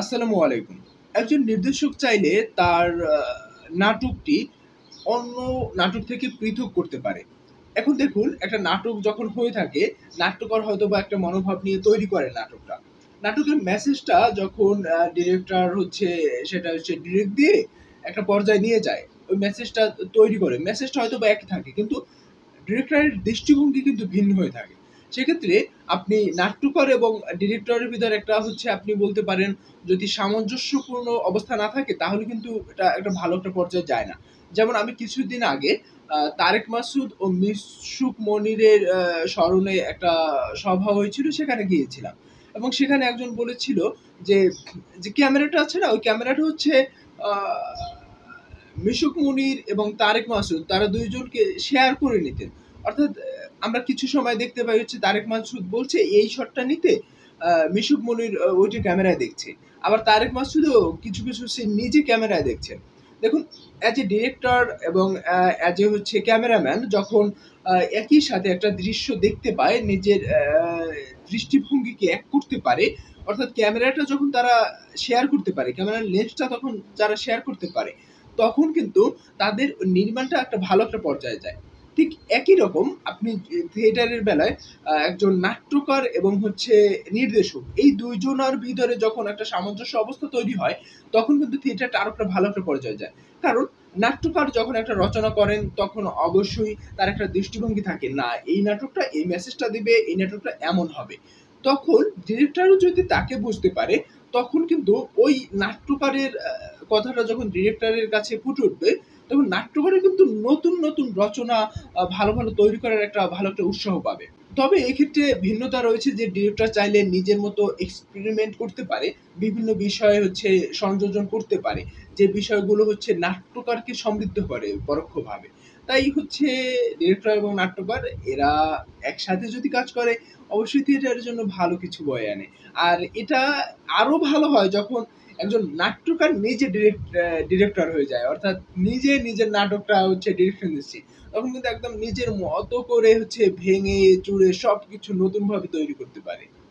আসসালামু আলাইকুম। একজন নির্দেশক চাইলে তার নাটকটি অন্য নাটক থেকে পৃথক করতে পারে। এখন দেখুন একটা নাটক যখন হয়ে থাকে, নাট্যকার হয়তোবা একটা মনোভাব নিয়ে তৈরি করে নাটকটা। নাটকের মেসেজটা যখন ডিরেক্টর সেটা ডিরেক্ট দিয়ে একটা পর্যায়ে নিয়ে যায়। ওই মেসেজটা তৈরি করে। মেসেজটা হয়তোবা একই থাকে। কিন্তু ডিরেক্টরের দৃষ্টিভঙ্গি কিন্তু ভিন্ন হয়ে থাকে। সেক্ষেত্রে আপনি নাট্যকার এবং ডিরেক্টরের ভিতরে আপনি বলতে পারেন যদি সামঞ্জস্যপূর্ণ অবস্থা না থাকে তাহলে কিন্তু এটা একটা ভালো একটা পর্যায়ে যায় না। যেমন আমি কিছুদিন আগে তারেক মাসুদ ও মিশুক মনিরের স্মরণে একটা সভা হয়েছিল সেখানে গিয়েছিলাম। এবং সেখানে একজন বলেছিল যে, যে ক্যামেরাটা আছে না? ওই ক্যামেরাটা হচ্ছে আ মিশুক মনির এবং তারেক মাসুদ তারা ২ জনকে শেয়ার করে নিতেন। অর্থাৎ আমরা কিছু সময় দেখতে পাই হচ্ছে তারেক মাসুদ বলছে এই শটটা নিতে, মিশুক মনির ওইটা ক্যামেরায় দেখছে। আবার তারেক মাসুদও কিছু সিন নিজে ক্যামেরায় দেখছেন। দেখুন অ্যাজ এ ডিরেক্টর এবং অ্যাজ এ ক্যামেরাম্যান যখন একই সাথে একটা দৃশ্য দেখতে পায়, নিজের দৃষ্টিভঙ্গিকে এক করতে পারে, অর্থাৎ ক্যামেরাটা যখন তারা শেয়ার করতে পারে, ক্যামেরার লেন্সটা তখন যারা শেয়ার করতে পারে, তখন কিন্তু তাদের নির্মাণটা একটা ভালো একটা পর্যায়ে যায়। ঠিক একই রকম আপনি থিয়েটারের বেলায় একজন নাট্যকার এবং নির্দেশক এই ২ জনার ভিতরে যখন একটা সামঞ্জস্য অবস্থা তৈরি হয়, তখন কিন্তু থিয়েটারটা আরো একটা ভালো একটা পর্যায়ে যায়। কারণ নাট্যকার যখন একটা রচনা করেন তখন অবশ্যই তার একটা দৃষ্টিভঙ্গি থাকে, না এই নাটকটা এই মেসেজটা দিবে, এই নাটকটা এমন হবে। তখন ডিরেক্টরও যদি তাকে বুঝতে পারে, তখন কিন্তু ওই নাট্যকারের কথাটা যখন ডিরেক্টরের কাছে ফুটে উঠবে, তখন নাট্যকারে কিন্তু নতুন রচনা ভালো তৈরি করার একটা ভালো একটা উৎসাহ পাবে। তবে এক্ষেত্রে ভিন্নতা রয়েছে যে ডিরেক্টর চাইলে নিজের মতো এক্সপেরিমেন্ট করতে পারে। বিভিন্ন বিষয় সংযোজন করতে পারে। যে বিষয়গুলো নাট্যকারকে সমৃদ্ধ করে পরোক্ষভাবে। তাই ডিরেক্টর এবং নাট্যকার এরা একসাথে যদি কাজ করে অবশ্যই থিয়েটারের জন্য ভালো কিছু বয়ে আনে। আর এটা আরো ভালো হয় যখন একজন নাট্যকার নিজে ডিরেক্টর হয়ে যায়। অর্থাৎ নিজে নিজের নাটকটা ডিরেকশন দিচ্ছে। তখন কিন্তু একদম নিজের মতো করে ভেঙে চুরে সবকিছু নতুনভাবে তৈরি করতে পারে।